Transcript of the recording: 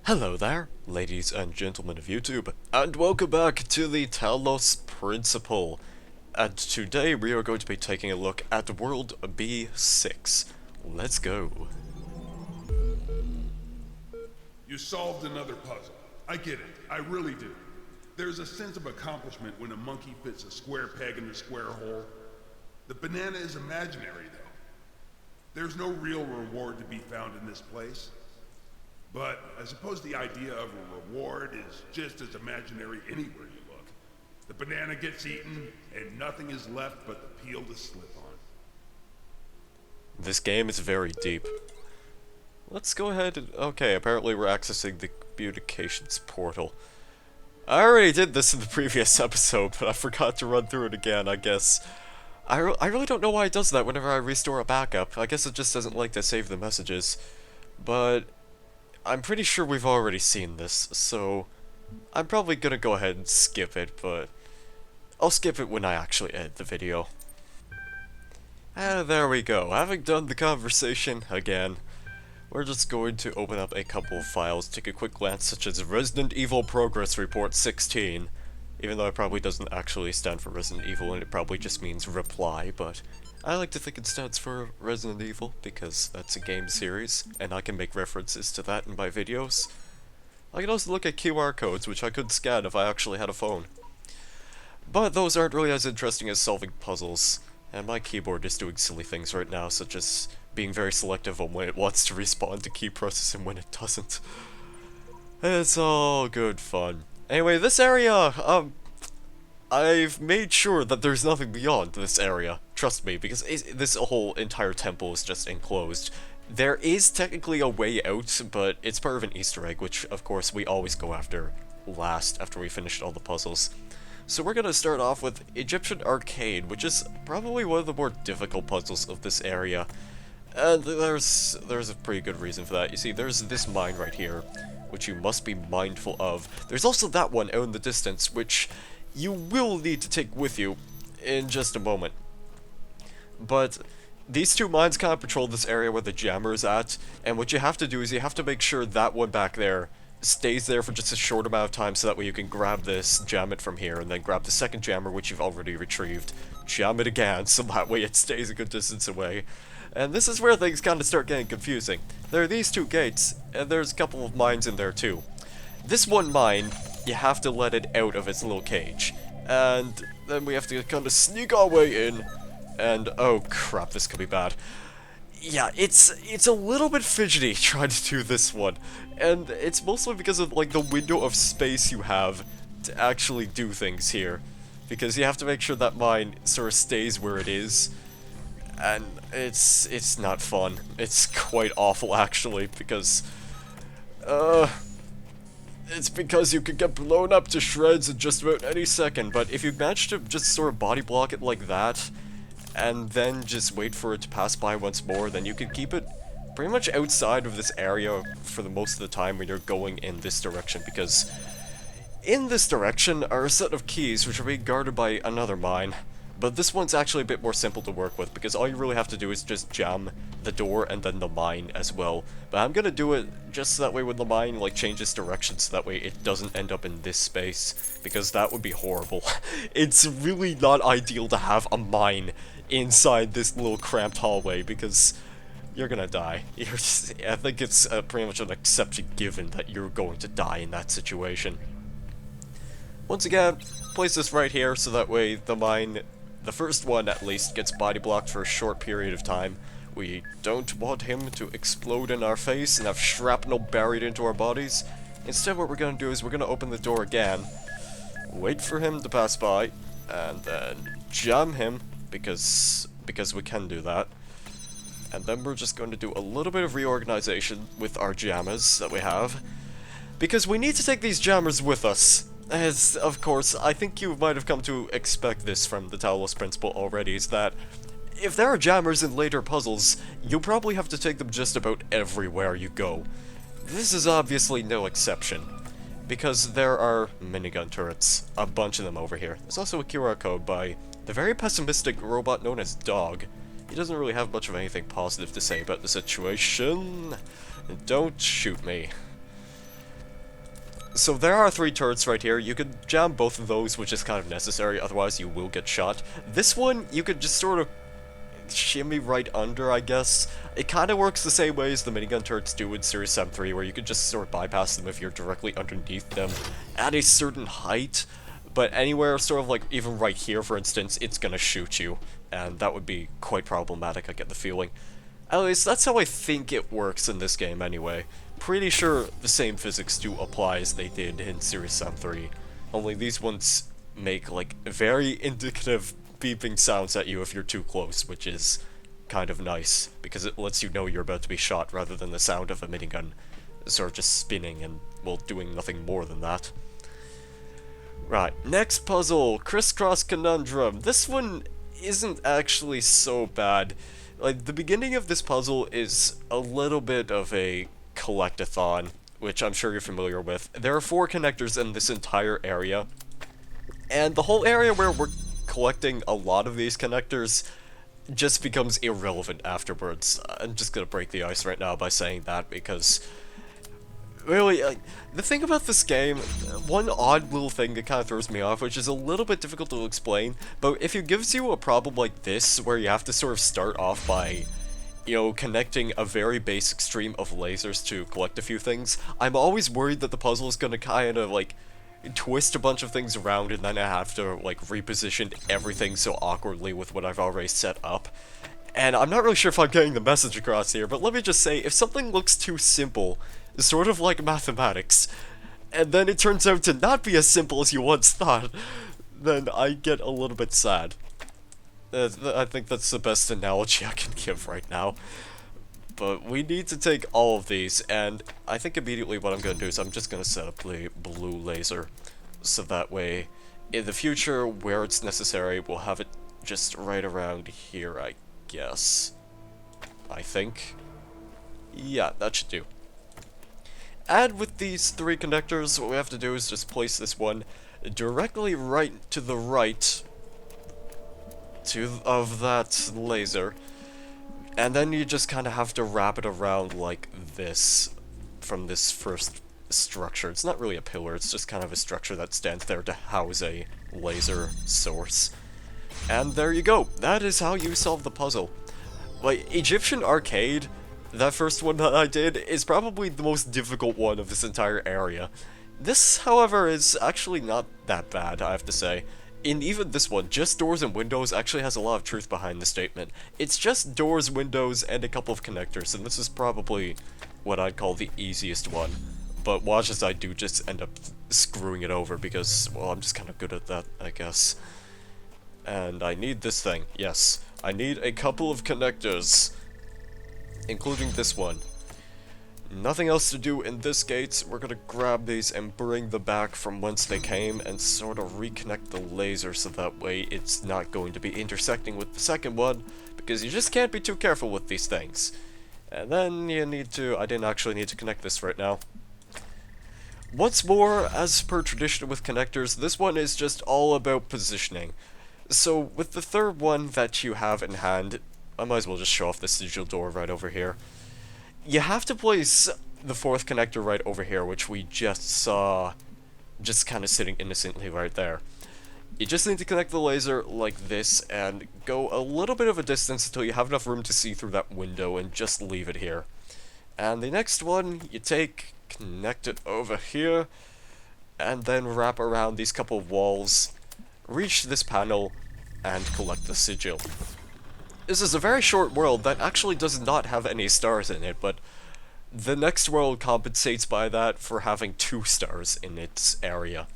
Hello there, ladies and gentlemen of YouTube, and welcome back to the Talos Principle. And today we are going to be taking a look at World B6. Let's go. You solved another puzzle. I get it. I really do. There's a sense of accomplishment when a monkey fits a square peg in a square hole. The banana is imaginary, though. There's no real reward to be found in this place. But I suppose the idea of a reward is just as imaginary anywhere you look. The banana gets eaten, and nothing is left but the peel to slip on. This game is very deep. Let's go ahead and... Okay, apparently we're accessing the communications portal. I already did this in the previous episode, but I forgot to run through it again, I guess. I really don't know why it does that whenever I restore a backup. I guess it just doesn't like to save the messages. But I'm pretty sure we've already seen this, so I'm probably gonna go ahead and skip it, but I'll skip it when I actually edit the video. And there we go. Having done the conversation again, we're just going to open up a couple of files, take a quick glance, such as Resident Evil Progress Report 16, even though it probably doesn't actually stand for Resident Evil and it probably just means reply, but I like to think it stands for Resident Evil because that's a game series, and I can make references to that in my videos. I can also look at QR codes, which I could scan if I actually had a phone. But those aren't really as interesting as solving puzzles, and my keyboard is doing silly things right now, such as being very selective on when it wants to respond to key presses and when it doesn't. It's all good fun. Anyway, this area, I've made sure that there's nothing beyond this area. Trust me, because this whole entire temple is just enclosed. There is technically a way out, but it's part of an Easter egg, which, of course, we always go after last, after we finished all the puzzles. So we're gonna start off with Egyptian Arcade, which is probably one of the more difficult puzzles of this area. And there's a pretty good reason for that. You see, there's this mine right here, which you must be mindful of. There's also that one out in the distance, which you will need to take with you in just a moment. But these two mines kind of patrol this area where the jammer is at, and what you have to do is you have to make sure that one back there stays there for just a short amount of time so that way you can grab this, jam it from here, and then grab the second jammer which you've already retrieved, jam it again so that way it stays a good distance away. And this is where things kind of start getting confusing. There are these two gates, and there's a couple of mines in there too. This one mine, you have to let it out of its little cage, and then we have to kind of sneak our way in, and oh crap, this could be bad. Yeah, it's a little bit fidgety trying to do this one, and it's mostly because of like the window of space you have to actually do things here, because you have to make sure that mine sort of stays where it is, and it's not fun. It's quite awful actually, because it's because you could get blown up to shreds in just about any second, but if you manage to just sort of body block it like that, and then just wait for it to pass by once more, then you can keep it pretty much outside of this area for the most of the time when you're going in this direction, because in this direction are a set of keys which are being guarded by another mine. But this one's actually a bit more simple to work with, because all you really have to do is just jam the door and then the mine as well. But I'm gonna do it just so that way when the mine like changes direction, so that way it doesn't end up in this space, because that would be horrible. It's really not ideal to have a mine inside this little cramped hallway, because you're gonna die. I think it's pretty much an accepted given that you're going to die in that situation. Once again, place this right here so that way the mine, the first one at least, gets body blocked for a short period of time. We don't want him to explode in our face and have shrapnel buried into our bodies. Instead, what we're going to do is we're going to open the door again, wait for him to pass by, and then jam him, because we can do that. And then we're just going to do a little bit of reorganization with our jammers that we have, because we need to take these jammers with us. As, of course, I think you might have come to expect this from the Talos Principle already, is that if there are jammers in later puzzles, you'll probably have to take them just about everywhere you go. This is obviously no exception, because there are minigun turrets, a bunch of them over here. There's also a QR code by the very pessimistic robot known as Dog. He doesn't really have much of anything positive to say about the situation. Don't shoot me. So there are 3 turrets right here. You could jam both of those, which is kind of necessary, otherwise you will get shot. This one, you could just sort of shimmy right under, I guess. It kind of works the same way as the minigun turrets do in Series 7-3, where you could just sort of bypass them if you're directly underneath them at a certain height. But anywhere, sort of like, even right here, for instance, it's gonna shoot you. And that would be quite problematic, I get the feeling. At least, that's how I think it works in this game, anyway. Pretty sure the same physics do apply as they did in Series 7-3. Only these ones make, like, very indicative beeping sounds at you if you're too close, which is kind of nice, because it lets you know you're about to be shot rather than the sound of a minigun sort of just spinning and, well, doing nothing more than that. Right, next puzzle, Crisscross Conundrum. This one isn't actually so bad. Like, the beginning of this puzzle is a little bit of a collect-a-thon, which I'm sure you're familiar with. There are 4 connectors in this entire area, and the whole area where we're collecting a lot of these connectors just becomes irrelevant afterwards. I'm just gonna break the ice right now by saying that, because really, the thing about this game, one odd little thing that kind of throws me off, which is a little bit difficult to explain, but if it gives you a problem like this, where you have to sort of start off by, you know, connecting a very basic stream of lasers to collect a few things, I'm always worried that the puzzle is gonna kind of, like, twist a bunch of things around and then I have to, like, reposition everything so awkwardly with what I've already set up. And I'm not really sure if I'm getting the message across here, but let me just say, if something looks too simple, sort of like mathematics, and then it turns out to not be as simple as you once thought, then I get a little bit sad. I think that's the best analogy I can give right now. But we need to take all of these, and I think immediately what I'm going to do is I'm just going to set up the blue laser, so that way, in the future, where it's necessary, we'll have it just right around here, I guess. I think. Yeah, that should do. And with these 3 connectors, what we have to do is just place this one directly right to the right of that laser. And then you just kind of have to wrap it around like this from this first structure. It's not really a pillar, it's just kind of a structure that stands there to house a laser source. And there you go. That is how you solve the puzzle. Like, Egyptian Arcade, that first one that I did, is probably the most difficult one of this entire area. This, however, is actually not that bad, I have to say. In even this one, just doors and windows actually has a lot of truth behind the statement. It's just doors, windows, and a couple of connectors, and this is probably what I'd call the easiest one. But watch as I do just end up screwing it over because, well, I'm just kind of good at that, I guess. And I need this thing, yes. I need a couple of connectors, including this one. Nothing else to do in this gate. We're gonna grab these and bring them back from whence they came and sort of reconnect the laser so that way it's not going to be intersecting with the second one, because you just can't be too careful with these things. And then you need to, I didn't actually need to connect this right now. Once more, as per tradition with connectors, this one is just all about positioning. So with the third one that you have in hand, I might as well just show off the sigil door right over here. You have to place the 4th connector right over here, which we just saw just kind of sitting innocently right there. You just need to connect the laser like this and go a little bit of a distance until you have enough room to see through that window and just leave it here. And the next one you take, connect it over here, and then wrap around these couple of walls, reach this panel, and collect the sigil. This is a very short world that actually does not have any stars in it, but the next world compensates by that for having 2 stars in its area.